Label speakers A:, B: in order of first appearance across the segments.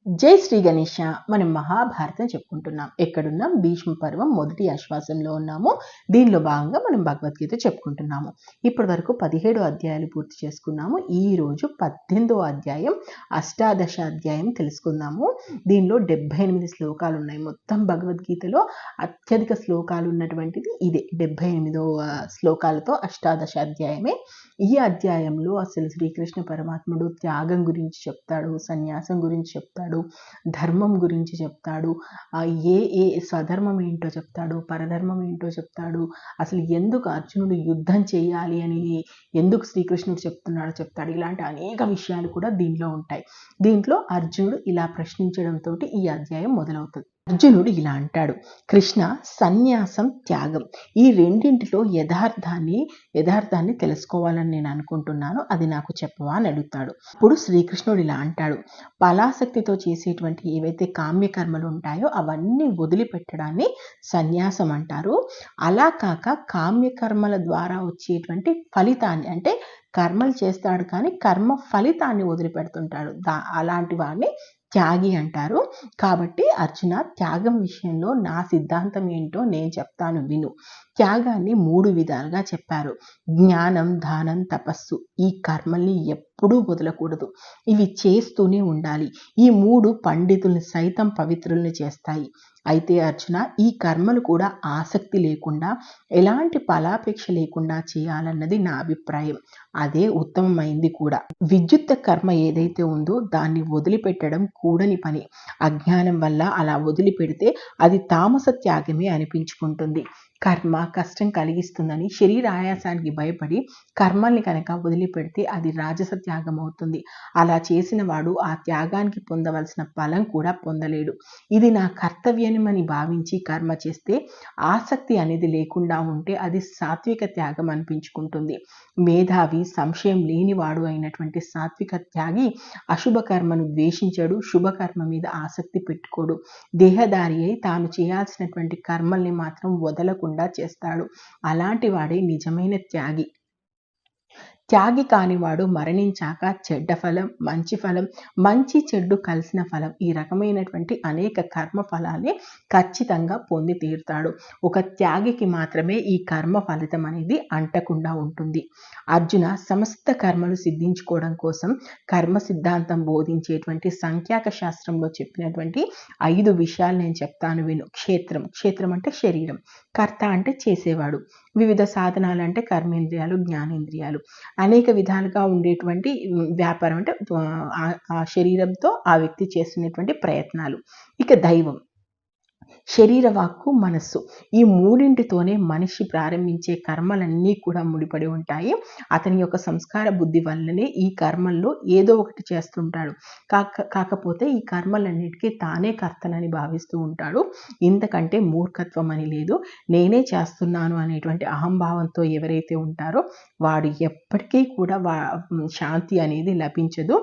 A: జై శ్రీ గణేష. మనం మహాభారతం చెప్పుకుంటున్నాం. ఎక్కడున్నాం? భీష్మ పర్వం మొదటి ఆశ్వాసంలో ఉన్నాము. దీనిలో భాగంగా మనం భగవద్గీత చెప్పుకుంటున్నాము. ఇప్పటి వరకు 17 అధ్యాయాలు పూర్తి చేసుకున్నాము. ఈ రోజు 18వ అధ్యాయం, అష్టాదశ అధ్యాయం తెలుసుకుందాము. దీనిలో 78 శ్లోకాలు ఉన్నాయి. మొత్తం భగవద్గీతలో అత్యధిక శ్లోకాలు ఉన్నటువంటిది ఇదే 78వ శ్లోకాలతో అష్టాదశ అధ్యాయమే. ఈ అధ్యాయంలో అసలు శ్రీకృష్ణ పరమాత్ముడు త్యాగం గురించి చెప్తాడు, సన్యాసం గురించి చెప్తాడు, ధర్మం గురించి చెప్తాడు, ఏ స్వధర్మం ఏంటో చెప్తాడు, పరధర్మం ఏంటో చెప్తాడు, అసలు ఎందుకు అర్జునుడు యుద్ధం చేయాలి అని ఎందుకు శ్రీకృష్ణుడు చెప్తాడు. ఇలాంటి అనేక విషయాలు కూడా దీంట్లో ఉంటాయి. దీంట్లో అర్జునుడు ఇలా ప్రశ్నించడంతో ఈ అధ్యాయం మొదలవుతుంది. అర్జునుడు ఇలా అంటాడు, కృష్ణ, సన్యాసం, త్యాగం ఈ రెండింటిలో యథార్థాన్ని తెలుసుకోవాలని నేను అనుకుంటున్నాను, అది నాకు చెప్పవా అని అడుగుతాడు. ఇప్పుడు శ్రీకృష్ణుడు ఇలా అంటాడు, ఫలాసక్తితో చేసేటువంటి ఏవైతే కామ్యకర్మలు ఉంటాయో అవన్నీ వదిలిపెట్టడాన్ని సన్యాసం అంటారు. అలా కాక కామ్యకర్మల ద్వారా వచ్చేటువంటి ఫలితాన్ని, అంటే కర్మలు చేస్తాడు కానీ కర్మ ఫలితాన్ని వదిలిపెడుతుంటాడు, అలాంటి వాడిని త్యాగి అంటారు. కాబట్టి అర్జున, త్యాగం విషయంలో నా సిద్ధాంతం ఏంటో నేను చెప్తాను విను. త్యాగాన్ని 3 విధాలుగా చెప్పారు. జ్ఞానం, దానం, తపస్సు. ఈ కర్మల్ని ఎప్పుడూ వదలకూడదు, ఇవి చేస్తూనే ఉండాలి. ఈ 3 పండితుల్ని సైతం పవిత్రుల్ని చేస్తాయి. అయితే అర్జున, ఈ కర్మలు కూడా ఆసక్తి లేకుండా, ఎలాంటి ఫలాపేక్ష లేకుండా చేయాలన్నది నా అభిప్రాయం. అదే ఉత్తమమైంది కూడా. విద్యుత్ కర్మ ఏదైతే ఉందో దాన్ని వదిలిపెట్టడం కూడని పని. అజ్ఞానం వల్ల అలా వదిలిపెడితే అది తామస త్యాగమే అనిపించుకుంటుంది. కర్మ కష్టం కలిగిస్తుందని శరీర ఆయాసానికి భయపడి కర్మల్ని కనుక వదిలిపెడితే అది రాజస త్యాగం అవుతుంది. అలా చేసిన వాడు ఆ త్యాగానికి పొందవలసిన ఫలం కూడా పొందలేడు. ఇది నా కర్తవ్యమని భావించి కర్మ చేస్తే, ఆసక్తి అనేది లేకుండా ఉంటే అది సాత్విక త్యాగం అనిపించుకుంటుంది. మేధావి, సంశయం లేనివాడు అయినటువంటి సాత్విక త్యాగి అశుభ కర్మను ద్వేషించడు, శుభకర్మ మీద ఆసక్తి పెట్టుకోడు. దేహదారి అయి తాను చేయాల్సినటువంటి కర్మల్ని మాత్రం వదలకుండా చేస్తాడు. అలాంటి వాడే నిజమైన త్యాగి. త్యాగి కానివాడు మరణించాక చెడ్డ ఫలం, మంచి ఫలం, మంచి చెడ్డు కలిసిన ఫలం, ఈ రకమైనటువంటి అనేక కర్మ ఫలాన్ని ఖచ్చితంగా పొంది తీరుతాడు. ఒక త్యాగికి మాత్రమే ఈ కర్మ ఫలితం అనేది అంటకుండా ఉంటుంది. అర్జున, సమస్త కర్మలు సిద్ధించుకోవడం కోసం కర్మ సిద్ధాంతం బోధించేటువంటి సంఖ్యాక శాస్త్రంలో చెప్పినటువంటి 5 విషయాలు నేను చెప్తాను విను. క్షేత్రం అంటే శరీరం, కర్త అంటే చేసేవాడు, వివిధ సాధనాలు అంటే కర్మేంద్రియాలు, జ్ఞానేంద్రియాలు, అనేక విధాలుగా ఉండేటువంటి వ్యాపారం అంటే ఆ శరీరంతో ఆ వ్యక్తి చేస్తున్నటువంటి ప్రయత్నాలు. ఇక దైవం, శరీర, వాక్కు, మనస్సు, ఈ 3తోనే మనిషి ప్రారంభించే కర్మలన్నీ కూడా ముడిపడి ఉంటాయి. అతని యొక్క సంస్కార బుద్ధి వల్లనే ఈ కర్మల్లో ఏదో ఒకటి చేస్తుంటాడు. కాకపోతే ఈ కర్మలన్నిటికీ తానే కర్తనని భావిస్తూ ఉంటాడు. ఇంతకంటే మూర్ఖత్వం అని లేదు. నేనే చేస్తున్నాను అనేటువంటి అహంభావంతో ఎవరైతే ఉంటారో వాడు ఎప్పటికీ కూడా శాంతి అనేది లభించదు.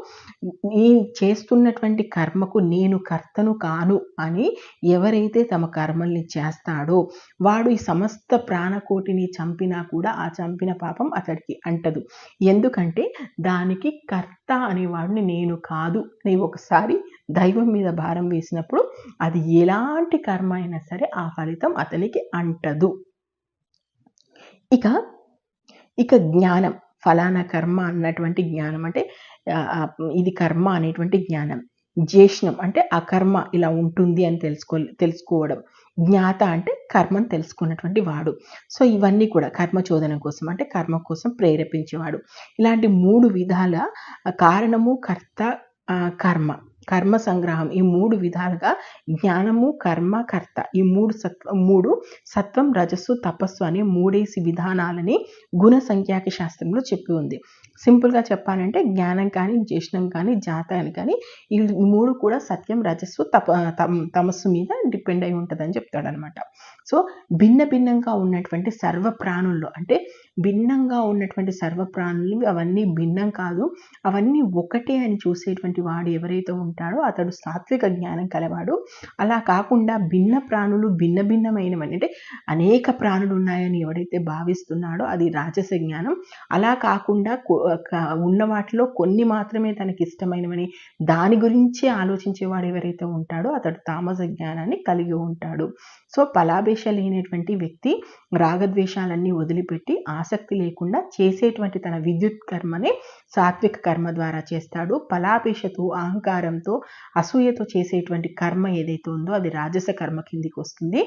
A: ఈ చేస్తున్నటువంటి కర్మకు నేను కర్తను కాను అని ఎవరైతే తమ కర్మల్ని చేస్తాడో వాడు ఈ సమస్త ప్రాణకోటిని చంపినా కూడా ఆ చంపిన పాపం అతడికి అంటదు. ఎందుకంటే దానికి కర్త అనేవాడిని నేను కాదు అని ఒకసారి దైవం మీద భారం వేసినప్పుడు అది ఎలాంటి కర్మ అయినా సరే ఆ ఫలితం అతనికి అంటదు. ఇక జ్ఞానం, ఫలానా కర్మ అన్నటువంటి జ్ఞానం, అంటే ఇది కర్మ అనేటువంటి జ్ఞానం. జ్యేష్ణం అంటే ఆ కర్మ ఇలా ఉంటుంది అని తెలుసుకోవడం. జ్ఞాత అంటే కర్మను తెలుసుకున్నటువంటి వాడు. సో ఇవన్నీ కూడా కర్మచోదన కోసం, అంటే కర్మ కోసం ప్రేరేపించేవాడు. ఇలాంటి 3 విధాల కారణము, కర్త, కర్మ సంగ్రహం, ఈ 3 విధాలుగా జ్ఞానము, కర్మ, కర్త, ఈ 3 సత్వం, రజస్సు, తపస్సు అనే 3 విధానాలని గుణ సంఖ్యాక శాస్త్రంలో చెప్పి ఉంది. సింపుల్గా చెప్పాలంటే జ్ఞానం కానీ, జ్యేష్ణం కానీ, జాతాన్ని కానీ ఈ 3 కూడా సత్యం, రజస్సు, తమస్సు మీద డిపెండ్ అయి ఉంటుందని చెప్తాడు అనమాట. సో భిన్నంగా ఉన్నటువంటి సర్వ ప్రాణుల్లో, అంటే భిన్నంగా ఉన్నటువంటి సర్వప్రాణులు అవన్నీ భిన్నం కాదు, అవన్నీ ఒకటే అని చూసేటువంటి వాడు ఎవరైతే ఉంటాడో అతడు సాత్విక జ్ఞానం కలవాడు. అలా కాకుండా భిన్న ప్రాణులు భిన్న భిన్నమైనవని అంటే అనేక ప్రాణులు ఉన్నాయని ఎవడైతే భావిస్తున్నాడో అది రాజస జ్ఞానం. అలా కాకుండా ఉన్న వాటిలో కొన్ని మాత్రమే తనకి ఇష్టమైనవని దాని గురించి ఆలోచించేవాడు ఎవరైతే ఉంటాడో అతడు తామస జ్ఞానాన్ని కలిగి ఉంటాడు. సో ఫలాపేక్ష లేనటువంటి వ్యక్తి రాగద్వేషాలన్నీ వదిలిపెట్టి ఆసక్తి లేకుండా చేసేటువంటి తన విద్యుత్ కర్మని సాత్విక కర్మ ద్వారా చేస్తాడు. ఫలాపేక్షతో అహంకారంతో అసూయతో చేసేటువంటి కర్మ ఏదైతే ఉందో అది రాజస కర్మ కిందికి వస్తుంది.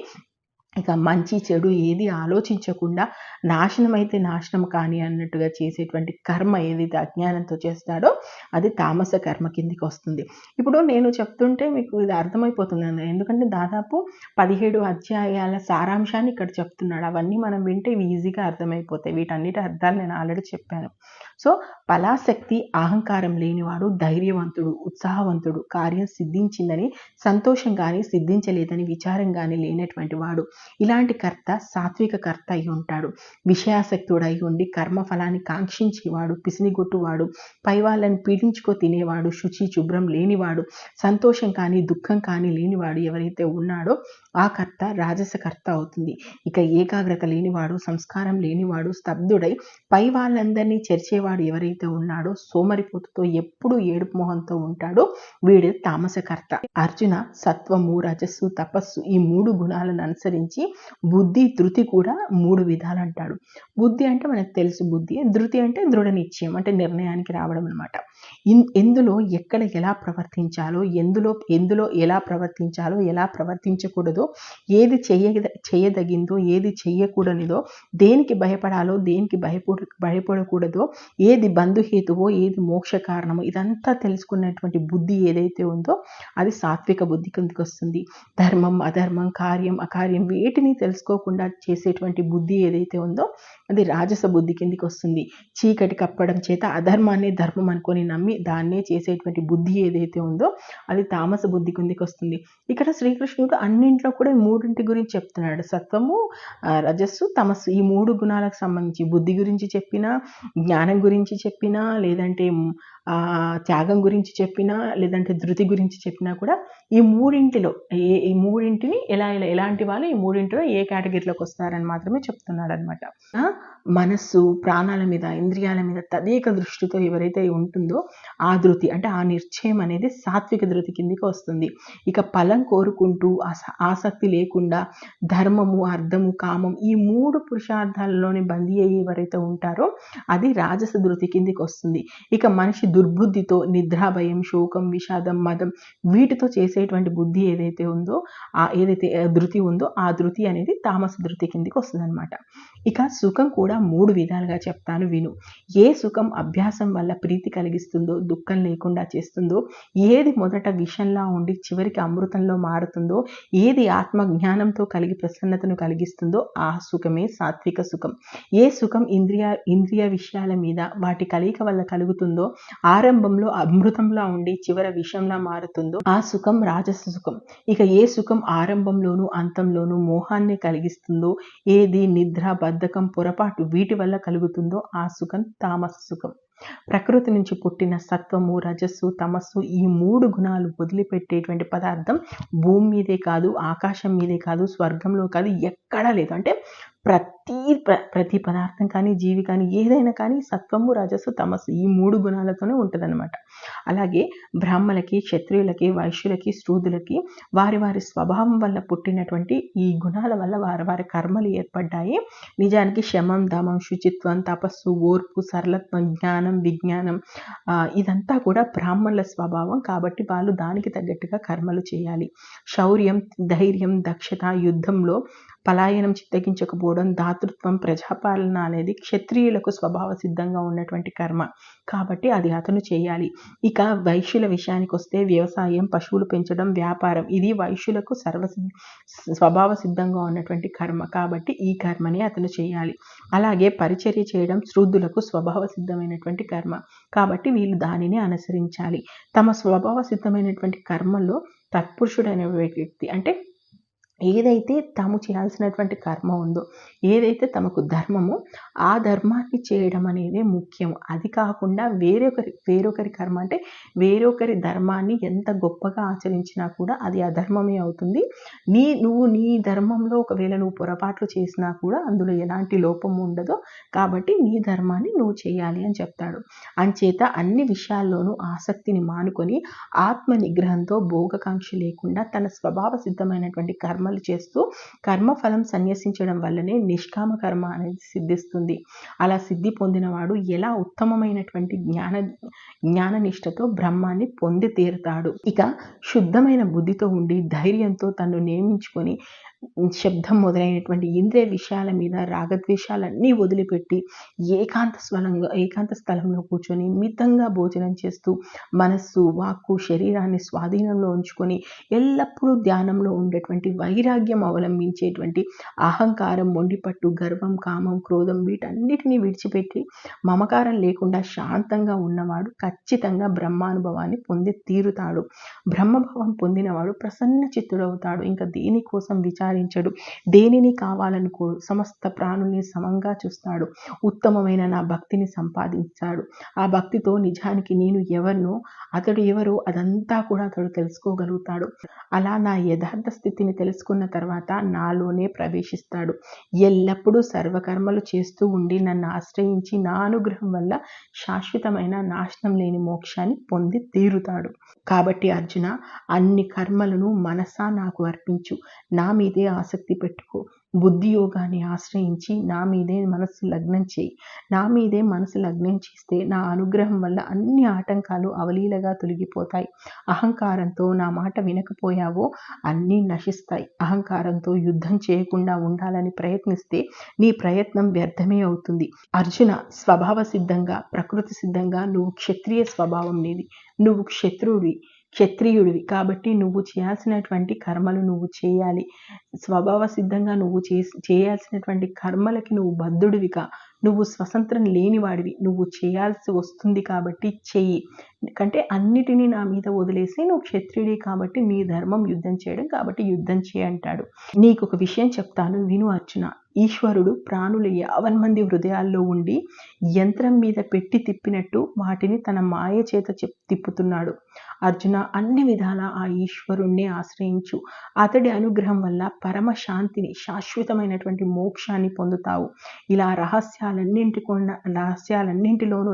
A: ఇక మంచి చెడు ఏది ఆలోచించకుండా నాశనం అయితే నాశనం కానీ అన్నట్టుగా చేసేటువంటి కర్మ ఏదైతే అజ్ఞానంతో చేస్తాడో అది తామస కర్మ కిందికి వస్తుంది. ఇప్పుడు నేను చెప్తుంటే మీకు ఇది అర్థమైపోతుంది, ఎందుకంటే దాదాపు 17 అధ్యాయాల సారాంశాన్ని ఇక్కడ చెప్తున్నాడు. అవన్నీ మనం వింటే ఇవి ఈజీగా అర్థమైపోతాయి. వీటన్నిటి అర్థాలు నేను ఆల్రెడీ చెప్పాను. సో ఫలాసక్తి అహంకారం లేనివాడు ధైర్యవంతుడు, ఉత్సాహవంతుడు, కార్యం సిద్ధించిందని సంతోషం కానీ సిద్ధించలేదని విచారం కానీ లేనటువంటి వాడు. ఇలాంటి కర్త సాత్విక కర్త అయి ఉంటాడు. విషయాసక్తుడై ఉండి కర్మఫలాన్ని కాంక్షించేవాడు, పిసినిగొట్టువాడు, పై వాళ్ళని పీడించుకో తినేవాడు, శుచి శుభ్రం లేనివాడు, సంతోషం కానీ దుఃఖం కానీ లేనివాడు ఎవరైతే ఉన్నాడో ఆ కర్త రాజస కర్త అవుతుంది. ఇక ఏకాగ్రత లేనివాడు, సంస్కారం లేనివాడు, స్తబ్దుడై పై వాళ్ళందరినీ చెరిచేవాడు ఎవరైతే ఉన్నాడో సోమరిపోతుతో ఎప్పుడు ఏడుపు మొహంతో ఉంటాడో వీడు తామసకర్త. అర్జున సత్వము రజస్సు తపస్సు ఈ 3 గుణాలను అనుసరించి బుద్ధి ధృతి కూడా 3 విధాలు అంటాడు. బుద్ధి అంటే మనకు తెలుసు బుద్ధి, ధృతి అంటే దృఢ నిశ్చయం అంటే నిర్ణయానికి రావడం అనమాట. ఎందులో ఎక్కడ ఎలా ప్రవర్తించాలో, ఎందులో ఎలా ప్రవర్తించాలో, ఎలా ప్రవర్తించకూడదో, ఏది చేయదగిందో, ఏది చెయ్యకూడనిదో, దేనికి భయపడాలో, దేనికి భయపడకూడదో, ఏది బంధుహేతువో, ఏది మోక్ష కారణమో ఇదంతా తెలుసుకున్నటువంటి బుద్ధి ఏదైతే ఉందో అది సాత్విక బుద్ధి కిందకి వస్తుంది. ధర్మం అధర్మం కార్యం అకార్యం వేటిని తెలుసుకోకుండా చేసేటువంటి బుద్ధి ఏదైతే ఉందో అది రాజస బుద్ధి కిందకి వస్తుంది. చీకటి కప్పడం చేత అధర్మాన్ని ధర్మం అనుకొని నమ్మి దాన్నే చేసేటువంటి బుద్ధి ఏదైతే ఉందో అది తామస బుద్ధి కిందకి వస్తుంది. ఇక్కడ శ్రీకృష్ణుడు అన్నింట్లో కూడా 3 గురించి చెప్తున్నాడు. సత్వము రజస్సు తమస్సు ఈ 3 గుణాలకు సంబంధించి బుద్ధి గురించి చెప్పినా, జ్ఞానం గురించి చెప్పినా, లేదంటే త్యాగం గురించి చెప్పినా, లేదంటే ధృతి గురించి చెప్పినా కూడా ఈ 3 ఈ 3 ఎలాంటి వాళ్ళు ఈ 3 ఏ కేటగిరీలోకి వస్తారని మాత్రమే చెప్తున్నాడు అనమాట. మనస్సు ప్రాణాల మీద ఇంద్రియాల మీద తదేక దృష్టితో ఎవరైతే ఉంటుందో ఆ ధృతి అంటే ఆ నిశ్చయం అనేది సాత్విక ధృతి కిందికి వస్తుంది. ఇక ఫలం కోరుకుంటూ ఆసక్తి లేకుండా ధర్మము అర్థము కామం ఈ 3 పురుషార్థాలలోని బందీ అయ్యి ఎవరైతే ఉంటారో అది రాజస ధృతి కిందికి వస్తుంది. ఇక మనిషి దుర్బుద్ధితో నిద్ర భయం శోకం విషాదం మదం వీటితో చేసేటువంటి బుద్ధి ఏదైతే ఉందో ఏదైతే ధృతి ఉందో ఆ ధృతి అనేది తామస ధృతి కిందికి వస్తుంది అనమాట. ఇక సుఖం కూడా 3 విధాలుగా చెప్తాను విను. ఏ సుఖం అభ్యాసం వల్ల ప్రీతి కలిగిస్తుందో, దుఃఖం లేకుండా చేస్తుందో, ఏది మొదట విషంలా ఉండి చివరికి అమృతంలో మారుతుందో, ఏది ఆత్మ జ్ఞానంతో కలిగి ప్రసన్నతను కలిగిస్తుందో ఆ సుఖమే సాత్విక సుఖం. ఏ సుఖం ఇంద్రియ విషయాల మీద వాటి కలయిక వల్ల కలుగుతుందో, ఆరంభంలో అమృతంలా ఉండి చివర విషంలా మారుతుందో ఆ సుఖం రాజస సుఖం. ఇక ఏ సుఖం ఆరంభంలోనూ అంతంలోనూ మోహాన్ని కలిగిస్తుందో, ఏది నిద్ర బద్ధకం పొరపాటు వీటి వల్ల కలుగుతుందో ఆ సుఖం తామస సుఖం. ప్రకృతి నుంచి పుట్టిన సత్వము రజస్సు తమస్సు ఈ 3 గుణాలు వదిలిపెట్టేటువంటి పదార్థం భూమి మీదే కాదు, ఆకాశం మీదే కాదు, స్వర్గంలో కాదు, ఎక్కడా లేదు. అంటే ప్రతి పదార్థం కానీ జీవి కానీ ఏదైనా కానీ సత్వము రజస్సు తమస్సు ఈ 3 గుణాలతోనే ఉంటుందన్నమాట. అలాగే బ్రాహ్మణులకి క్షత్రియులకి వైశ్యులకి శూద్రులకి వారి వారి స్వభావం వల్ల పుట్టినటువంటి ఈ గుణాల వల్ల వారి వారి కర్మలు ఏర్పడ్డాయి. నిజానికి శమం దమం శుచిత్వం తపస్సు ఓర్పు సరళత్వం జ్ఞానం విజ్ఞానం ఇదంతా కూడా బ్రాహ్మణుల స్వభావం. కాబట్టి వాళ్ళు దానికి తగ్గట్టుగా కర్మలు చేయాలి. శౌర్యం ధైర్యం దక్షత యుద్ధంలో పలాయనం చిత్తగించకపోవడం దాతృత్వం ప్రజాపాలన అనేది క్షత్రియులకు స్వభావ సిద్ధంగా ఉన్నటువంటి కర్మ. కాబట్టి అది అతను చేయాలి. ఇక వైశ్యుల విషయానికి వస్తే వ్యవసాయం పశువులు పెంచడం వ్యాపారం ఇది వైశ్యులకు స్వభావ సిద్ధంగా ఉన్నటువంటి కర్మ. కాబట్టి ఈ కర్మని అతను చేయాలి. అలాగే పరిచర్య చేయడం శూద్రులకు స్వభావ సిద్ధమైనటువంటి కర్మ. కాబట్టి వీళ్ళు దానిని అనుసరించాలి. తమ స్వభావ సిద్ధమైనటువంటి కర్మల్లో తత్పురుషుడైన వ్యక్తి అంటే ఏదైతే తాము చేయాల్సినటువంటి కర్మ ఉందో, ఏదైతే తమకు ధర్మమో, ఆ ధర్మాన్ని చేయడం అనేదే ముఖ్యం. అది కాకుండా వేరొకరి కర్మ అంటే వేరొకరి ధర్మాన్ని ఎంత గొప్పగా ఆచరించినా కూడా అది అధర్మమే అవుతుంది. నువ్వు నీ ధర్మంలో ఒకవేళ నువ్వు పొరపాట్లు చేసినా కూడా అందులో ఎలాంటి లోపం ఉండదు. కాబట్టి నీ ధర్మాన్ని నువ్వు చేయాలి అని చెప్తాడు. అంచేత అన్ని విషయాల్లోనూ ఆసక్తిని మానుకొని ఆత్మ నిగ్రహంతో భోగకాంక్ష లేకుండా తన స్వభావ సిద్ధమైనటువంటి కర్మలు చేస్తూ కర్మఫలం సన్యసించడం వల్లనే నిష్కామ కర్మ అనేది సిద్ధిస్తుంది. అలా సిద్ధి పొందినవాడు ఎలా ఉత్తమమైనటువంటి జ్ఞాన నిష్టతో బ్రహ్మాన్ని పొంది తీరుతాడు. ఇక శుద్ధమైన బుద్ధితో ఉండి ధైర్యంతో తన్ను నియమించుకొని శబ్దం మొదలైనటువంటి ఇంద్రియ విషయాల మీద రాగద్వేషాలన్నీ వదిలిపెట్టి ఏకాంత స్థలంలో కూర్చొని మితంగా భోజనం చేస్తూ మనస్సు, వాక్కు, శరీరాన్ని స్వాధీనంలో ఉంచుకొని ఎల్లప్పుడూ ధ్యానంలో ఉండేటువంటి వైరాగ్యం అవలంబించేటువంటి అహంకారం, మొండిపట్టు, గర్వం, కామం, క్రోధం వీటన్నిటిని విడిచిపెట్టి మమకారం లేకుండా శాంతంగా ఉన్నవాడు ఖచ్చితంగా బ్రహ్మానుభవాన్ని పొంది తీరుతాడు. బ్రహ్మభావం పొందినవాడు ప్రసన్న చిత్తుడవుతాడు. ఇంకా దేనికోసం విచారించడు, దేనిని కావాలనుకోడు, సమస్త ప్రాణుల్ని సమంగా చూస్తాడు. ఉత్తమమైన నా భక్తిని సంపాదించాడు. ఆ భక్తితో నిజానికి నేను ఎవరినో, అతడు ఎవరో అదంతా కూడా అతడు తెలుసుకోగలుగుతాడు. అలా నా యథార్థ స్థితిని తెలుసుకున్న తర్వాత నాలోనే ప్రవేశిస్తాడు. ఎల్లప్పుడూ సర్వకర్మలు చేస్తూ ఉండి నన్ను ఆశ్రయించి నా అనుగ్రహం వల్ల శాశ్వతమైన నాశనం లేని మోక్షాన్ని పొంది తీరుతాడు. కాబట్టి అర్జున, అన్ని కర్మలను మనసా నాకు అర్పించు, నా మీదే ఆసక్తి పెట్టుకో, బుద్ధి యోగాన్ని ఆశ్రయించి నా మీదే మనసు లగ్నం చేయి. నా మీదే మనసు లగ్నం చేస్తే నా అనుగ్రహం వల్ల అన్ని ఆటంకాలు అవలీలగా తొలగిపోతాయి. అహంకారంతో నా మాట వినకపోయావో అన్నీ నశిస్తాయి. అహంకారంతో యుద్ధం చేయకుండా ఉండాలని ప్రయత్నిస్తే నీ ప్రయత్నం వ్యర్థమే అవుతుంది. అర్జున, స్వభావ సిద్ధంగా, ప్రకృతి సిద్ధంగా నువ్వు క్షత్రియ స్వభావం నీది. నువ్వు క్షత్రియుడివి కాబట్టి నువ్వు చేయాల్సినటువంటి కర్మలు నువ్వు చేయాలి. స్వభావ సిద్ధంగా నువ్వు చేయాల్సినటువంటి కర్మలకి నువ్వు బద్ధుడివిగా, నువ్వు స్వతంత్రం లేనివాడివి, నువ్వు చేయాల్సి వస్తుంది కాబట్టి చెయ్యి. ఎందుకంటే అన్నిటినీ నా మీద వదిలేసి నువ్వు క్షత్రియుడి కాబట్టి నీ ధర్మం యుద్ధం చేయడం, కాబట్టి యుద్ధం చేయి అంటాడు. నీకు ఒక విషయం చెప్తాను, విను అర్జున. ఈశ్వరుడు ప్రాణులు 50 మంది హృదయాల్లో ఉండి యంత్రం మీద పెట్టి తిప్పినట్టు వాటిని తన మాయ చేత తిప్పుతున్నాడు. అర్జున, అన్ని విధాలా ఆ ఈశ్వరుణ్ణి ఆశ్రయించు. అతడి అనుగ్రహం వల్ల పరమ శాంతిని, శాశ్వతమైనటువంటి మోక్షాన్ని పొందుతావు. ఇలా రహస్యాలన్నింటిలోనూ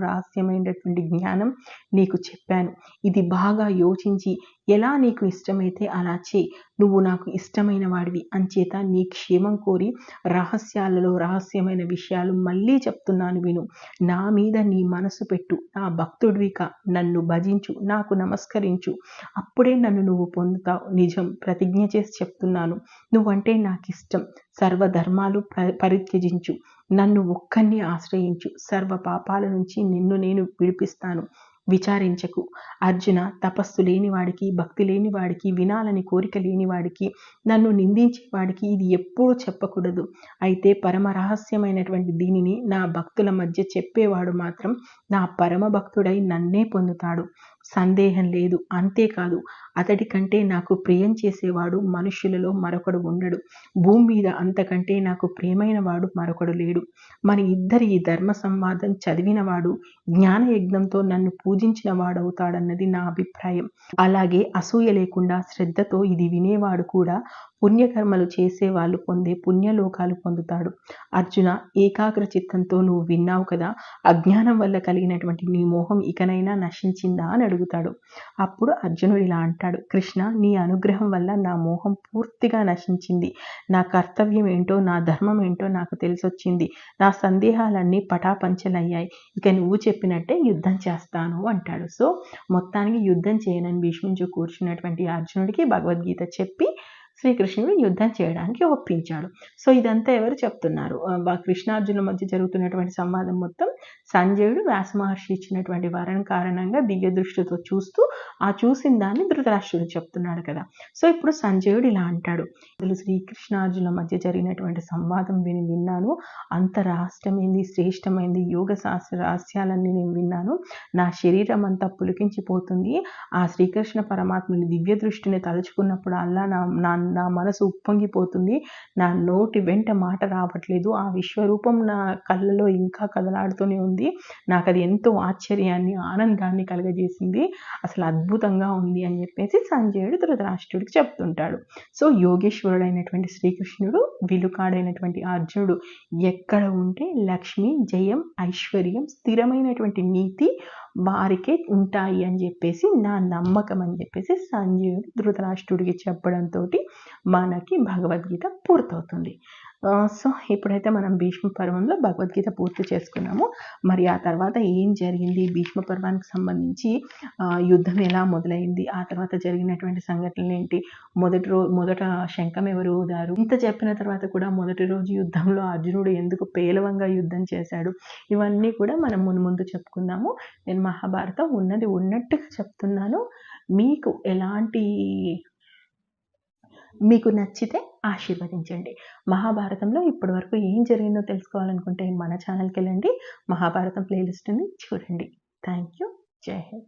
A: రహస్యమైనటువంటి జ్ఞానం నీకు చెప్పాను. ఇది బాగా యోచించి ఎలా నీకు ఇష్టమైతే అలా చేయి. నువ్వు నాకు ఇష్టమైన వాడివి, అంచేత నీ క్షేమం కోరి రహస్యాలలో రహస్యమైన విషయాలు మళ్ళీ చెప్తున్నాను విను. నా మీద నీ మనసు పెట్టు, నా భక్తుడివిగా నన్ను భజించు, నాకు నమస్కరించు. అప్పుడే నన్ను నువ్వు పొందుతావు. నిజం ప్రతిజ్ఞ చేసి చెప్తున్నాను. నువ్వంటే నాకు ఇష్టం. సర్వధర్మాలు పరిత్యజించు, నన్ను ఒక్కన్ని ఆశ్రయించు. సర్వ పాపాల నుంచి నిన్ను నేను విడిపిస్తాను. విచారించకు. అర్జున, తపస్సు లేనివాడికి, భక్తి లేనివాడికి, వినాలని కోరిక లేనివాడికి, నన్ను నిందించేవాడికి ఇది ఎప్పుడూ చెప్పకూడదు. అయితే పరమ రహస్యమైనటువంటి దీనిని నా భక్తుల మధ్య చెప్పేవాడు మాత్రం నా పరమ భక్తుడై నన్నే పొందుతాడు. సందేహం లేదు. అంతేకాదు, అతడి కంటే నాకు ప్రియం చేసేవాడు మనుష్యులలో మరొకడు ఉండడు. భూమి మీద అంతకంటే నాకు ప్రియమైన వాడు మరొకడు లేడు. మన ఇద్దరి ఈ ధర్మ సంవాదం చదివినవాడు జ్ఞానయజ్ఞంతో నన్ను పూజించిన వాడవుతాడన్నది నా అభిప్రాయం. అలాగే అసూయ లేకుండా శ్రద్ధతో ఇది వినేవాడు కూడా పుణ్యకర్మలు చేసేవాళ్ళు పొందే పుణ్యలోకాలు పొందుతాడు. అర్జున, ఏకాగ్ర చిత్తంతో నువ్వు విన్నావు కదా, అజ్ఞానం వల్ల కలిగినటువంటి నీ మోహం ఇకనైనా నశించిందా అని అడుగుతాడు. అప్పుడు అర్జునుడు ఇలా అంటాడు, కృష్ణ, నీ అనుగ్రహం వల్ల నా మోహం పూర్తిగా నశించింది. నా కర్తవ్యం ఏంటో, నా ధర్మం ఏంటో నాకు తెలిసొచ్చింది. నా సందేహాలన్నీ పటాపంచలయ్యాయి. ఇక నువ్వు చెప్పినట్టే యుద్ధం చేస్తాను అంటాడు. సో మొత్తానికి యుద్ధం చేయనని భీష్మించు కూర్చున్నటువంటి అర్జునుడికి భగవద్గీత చెప్పి శ్రీకృష్ణుడు యుద్ధం చేయడానికి ఒప్పించాడు. సో ఇదంతా ఎవరు చెప్తున్నారు? కృష్ణార్జునుల మధ్య జరుగుతున్నటువంటి సంవాదం మొత్తం సంజయుడు వ్యాస మహర్షి ఇచ్చినటువంటి వరం కారణంగా దివ్య దృష్టితో చూస్తూ ఆ చూసిన దాన్ని ధృతరాష్ట్రుడు చెప్తున్నాడు కదా. సో ఇప్పుడు సంజయుడు ఇలా అంటాడు, శ్రీకృష్ణార్జునుల మధ్య జరిగినటువంటి సంవాదం విన్నాను. అంత రహస్యమైంది, శ్రేష్టమైంది యోగ శాస్త్ర రహస్యాలన్నీ నేను విన్నాను. నా శరీరం అంతా పులికించిపోతుంది. ఆ శ్రీకృష్ణ పరమాత్మని దివ్య దృష్టిని తలుచుకున్నప్పుడు అల్లా నన్ను నా మనసు ఉప్పొంగిపోతుంది. నా నోటి వెంట మాట రావట్లేదు. ఆ విశ్వరూపం నా కళ్ళలో ఇంకా కదలాడుతూనే ఉంది. నాకది ఎంతో ఆశ్చర్యాన్ని, ఆనందాన్ని కలుగజేసింది. అసలు అద్భుతంగా ఉంది అని చెప్పేసి సంజయుడు ధృతరాష్ట్రుడికి చెప్తుంటాడు. సో యోగేశ్వరుడైనటువంటి శ్రీకృష్ణుడు, విలుకాడైనటువంటి అర్జునుడు ఎక్కడ ఉంటే లక్ష్మి, జయం, ఐశ్వర్యం, స్థిరమైనటువంటి నీతి వారికే ఉంటాయి అని చెప్పేసి నా నమ్మకం అని చెప్పేసి సంజయుడు ధృతరాష్ట్రుడికి చెప్పడంతో మనకి భగవద్గీత పూర్తవుతుంది. సో ఇప్పుడైతే మనం భీష్మ పర్వంలో భగవద్గీత పూర్తి చేసుకున్నాము. మరి ఆ తర్వాత ఏం జరిగింది, భీష్మ పర్వానికి సంబంధించి యుద్ధం ఎలా మొదలైంది, ఆ తర్వాత జరిగినటువంటి సంఘటనలు ఏంటి, మొదట శంఖం ఎవరు ఊదారు, ఇంత చెప్పిన తర్వాత కూడా మొదటి రోజు యుద్ధంలో అర్జునుడు ఎందుకు పేలవంగా యుద్ధం చేశాడు, ఇవన్నీ కూడా మనం ముందు చెప్పుకుందాము. నేను మహాభారతం ఉన్నది ఉన్నట్టుగా చెప్తున్నాను. మీకు నచ్చితే ఆశీర్వదించండి. మహాభారతంలో ఇప్పటి వరకు ఏం జరిగిందో తెలుసుకోవాలనుకుంటే మన ఛానల్కి వెళ్ళండి, మహాభారతం ప్లేలిస్ట్ని చూడండి. Thank you. జై హింద్.